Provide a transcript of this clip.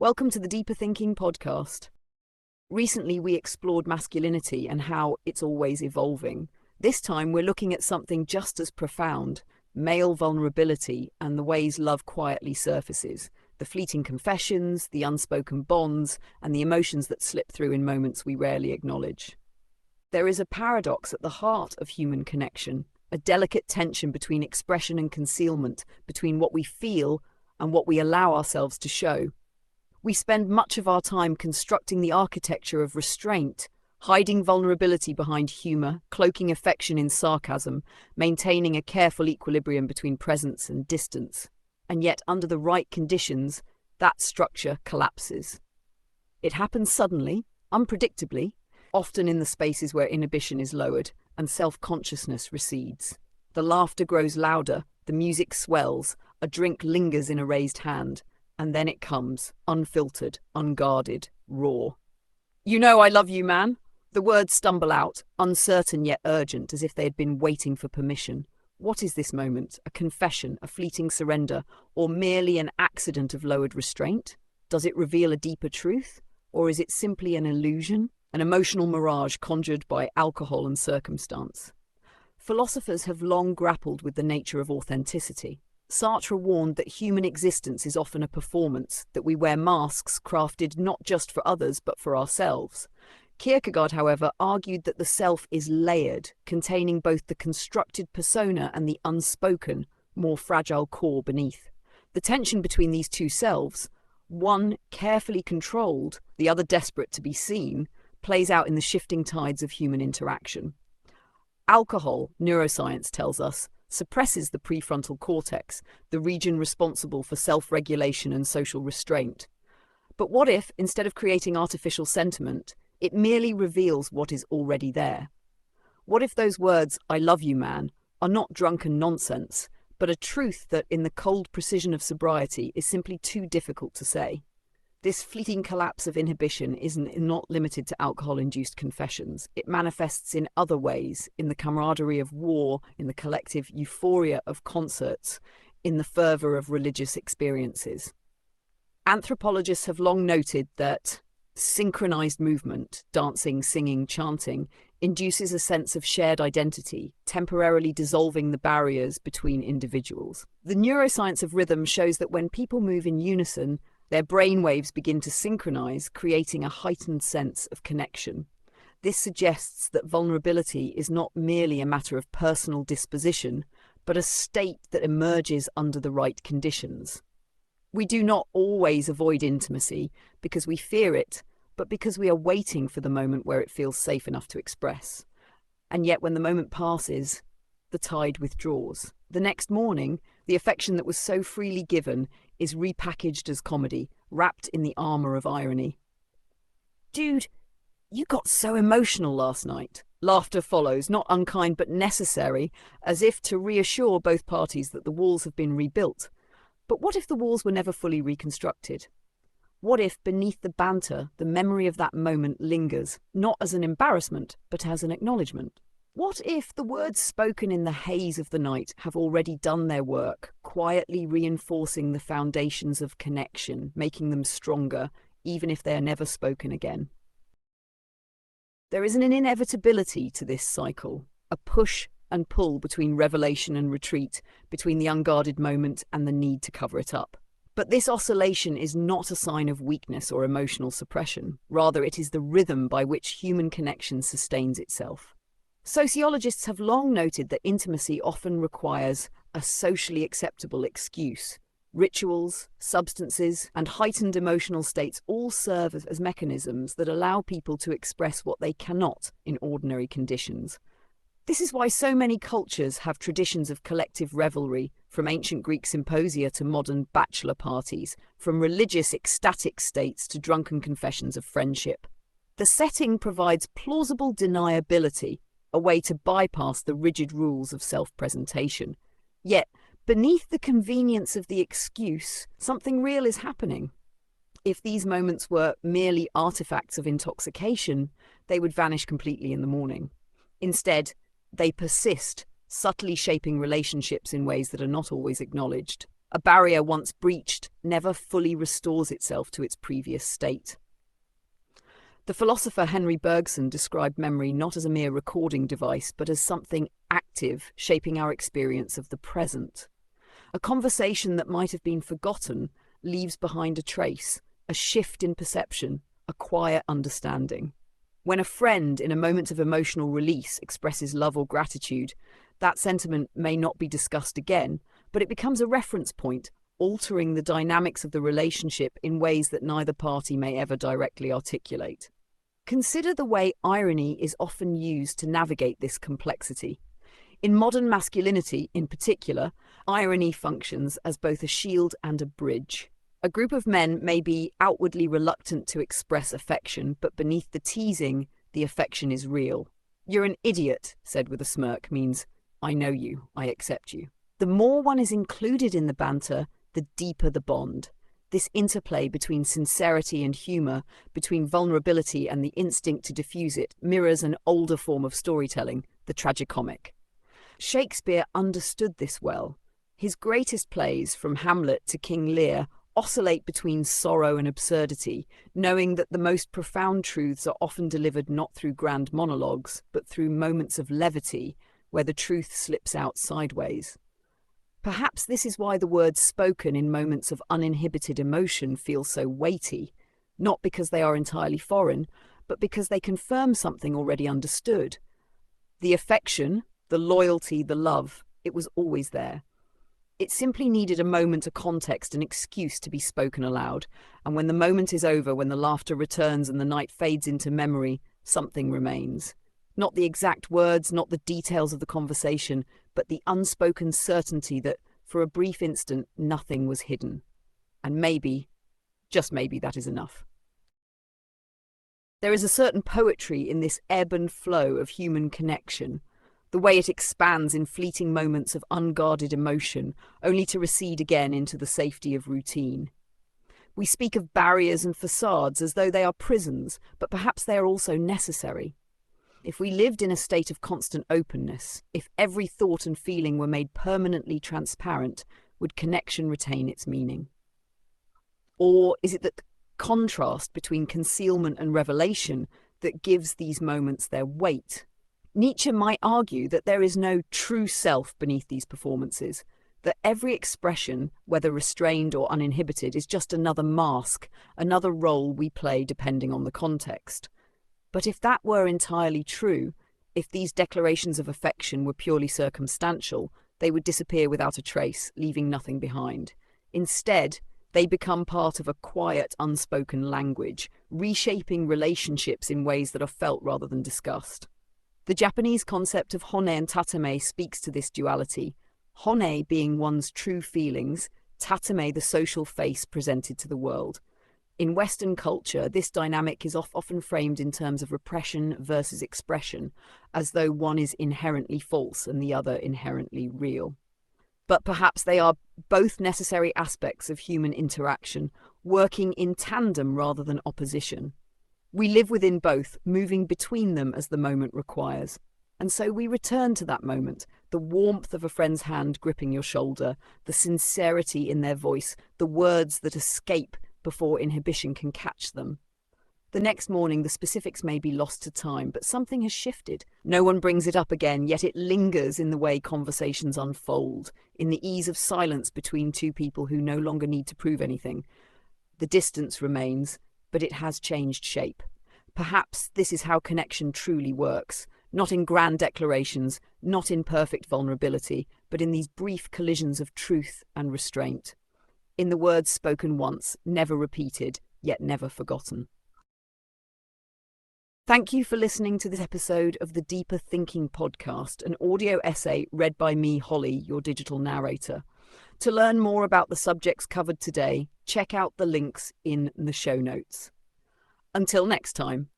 Welcome to the Deeper Thinking podcast. Recently, we explored masculinity and how it's always evolving. This time, we're looking at something just as profound, male vulnerability and the ways love quietly surfaces, the fleeting confessions, the unspoken bonds, and the emotions that slip through in moments we rarely acknowledge. There is a paradox at the heart of human connection, a delicate tension between expression and concealment, between what we feel and what we allow ourselves to show. We spend much of our time constructing the architecture of restraint, hiding vulnerability behind humor, cloaking affection in sarcasm, maintaining a careful equilibrium between presence and distance. And yet, under the right conditions, that structure collapses. It happens suddenly, unpredictably, often in the spaces where inhibition is lowered and self-consciousness recedes. The laughter grows louder, the music swells, a drink lingers in a raised hand, and then it comes, unfiltered, unguarded, raw. "You know I love you, man." The words stumble out, uncertain yet urgent, as if they had been waiting for permission. What is this moment? A confession, a fleeting surrender, or merely an accident of lowered restraint? Does it reveal a deeper truth? Or is it simply an illusion, an emotional mirage conjured by alcohol and circumstance? Philosophers have long grappled with the nature of authenticity. Sartre warned that human existence is often a performance, that we wear masks crafted not just for others but for ourselves. Kierkegaard, however, argued that the self is layered, containing both the constructed persona and the unspoken, more fragile core beneath. The tension between these two selves, one carefully controlled, the other desperate to be seen, plays out in the shifting tides of human interaction. Alcohol, neuroscience tells us, suppresses the prefrontal cortex, the region responsible for self-regulation and social restraint. But what if, instead of creating artificial sentiment, it merely reveals what is already there? What if those words, "I love you, man," are not drunken nonsense, but a truth that, in the cold precision of sobriety, is simply too difficult to say? This fleeting collapse of inhibition is not limited to alcohol-induced confessions. It manifests in other ways, in the camaraderie of war, in the collective euphoria of concerts, in the fervour of religious experiences. Anthropologists have long noted that synchronized movement, dancing, singing, chanting, induces a sense of shared identity, temporarily dissolving the barriers between individuals. The neuroscience of rhythm shows that when people move in unison, their brainwaves begin to synchronize, creating a heightened sense of connection. This suggests that vulnerability is not merely a matter of personal disposition, but a state that emerges under the right conditions. We do not always avoid intimacy because we fear it, but because we are waiting for the moment where it feels safe enough to express. And yet when the moment passes, the tide withdraws. The next morning, the affection that was so freely given is repackaged as comedy, wrapped in the armor of irony. "Dude, you got so emotional last night." Laughter follows, not unkind but necessary, as if to reassure both parties that the walls have been rebuilt. But what if the walls were never fully reconstructed? What if, beneath the banter, the memory of that moment lingers, not as an embarrassment, but as an acknowledgement? What if the words spoken in the haze of the night have already done their work, quietly reinforcing the foundations of connection, making them stronger, even if they are never spoken again? There is an inevitability to this cycle, a push and pull between revelation and retreat, between the unguarded moment and the need to cover it up. But this oscillation is not a sign of weakness or emotional suppression. Rather, it is the rhythm by which human connection sustains itself. Sociologists have long noted that intimacy often requires a socially acceptable excuse. Rituals, substances, and heightened emotional states all serve as mechanisms that allow people to express what they cannot in ordinary conditions. This is why so many cultures have traditions of collective revelry, from ancient Greek symposia to modern bachelor parties, from religious ecstatic states to drunken confessions of friendship. The setting provides plausible deniability, a way to bypass the rigid rules of self-presentation. Yet, beneath the convenience of the excuse, something real is happening. If these moments were merely artifacts of intoxication, they would vanish completely in the morning. Instead, they persist, subtly shaping relationships in ways that are not always acknowledged. A barrier once breached never fully restores itself to its previous state. The philosopher Henry Bergson described memory not as a mere recording device, but as something active, shaping our experience of the present. A conversation that might have been forgotten leaves behind a trace, a shift in perception, a quiet understanding. When a friend, in a moment of emotional release, expresses love or gratitude, that sentiment may not be discussed again, but it becomes a reference point, altering the dynamics of the relationship in ways that neither party may ever directly articulate. Consider the way irony is often used to navigate this complexity. In modern masculinity, in particular, irony functions as both a shield and a bridge. A group of men may be outwardly reluctant to express affection, but beneath the teasing, the affection is real. "You're an idiot," said with a smirk, means, "I know you, I accept you." The more one is included in the banter, the deeper the bond. This interplay between sincerity and humour, between vulnerability and the instinct to diffuse it, mirrors an older form of storytelling, the tragicomic. Shakespeare understood this well. His greatest plays, from Hamlet to King Lear, oscillate between sorrow and absurdity, knowing that the most profound truths are often delivered not through grand monologues, but through moments of levity, where the truth slips out sideways. Perhaps this is why the words spoken in moments of uninhibited emotion feel so weighty, not because they are entirely foreign, but because they confirm something already understood. The affection, the loyalty, the love, it was always there. It simply needed a moment, a context, an excuse to be spoken aloud. And when the moment is over, when the laughter returns and the night fades into memory, something remains. Not the exact words, not the details of the conversation, but the unspoken certainty that, for a brief instant, nothing was hidden. And maybe, just maybe, that is enough. There is a certain poetry in this ebb and flow of human connection, the way it expands in fleeting moments of unguarded emotion, only to recede again into the safety of routine. We speak of barriers and facades as though they are prisons, but perhaps they are also necessary. If we lived in a state of constant openness, if every thought and feeling were made permanently transparent, would connection retain its meaning? Or is it that contrast between concealment and revelation that gives these moments their weight? Nietzsche might argue that there is no true self beneath these performances, that every expression, whether restrained or uninhibited, is just another mask, another role we play depending on the context. But if that were entirely true, if these declarations of affection were purely circumstantial, they would disappear without a trace, leaving nothing behind. Instead, they become part of a quiet, unspoken language, reshaping relationships in ways that are felt rather than discussed. The Japanese concept of hone and tatame speaks to this duality, hone being one's true feelings, tatame the social face presented to the world. In Western culture, this dynamic is often framed in terms of repression versus expression, as though one is inherently false and the other inherently real. But perhaps they are both necessary aspects of human interaction, working in tandem rather than opposition. We live within both, moving between them as the moment requires. And so we return to that moment, the warmth of a friend's hand gripping your shoulder, the sincerity in their voice, the words that escape before inhibition can catch them. The next morning, the specifics may be lost to time, but something has shifted. No one brings it up again, yet it lingers in the way conversations unfold, in the ease of silence between two people who no longer need to prove anything. The distance remains, but it has changed shape. Perhaps this is how connection truly works, not in grand declarations, not in perfect vulnerability, but in these brief collisions of truth and restraint. In the words spoken once, never repeated, yet never forgotten. Thank you for listening to this episode of the Deeper Thinking podcast, an audio essay read by me, Holly, your digital narrator. To learn more about the subjects covered today, check out the links in the show notes. Until next time.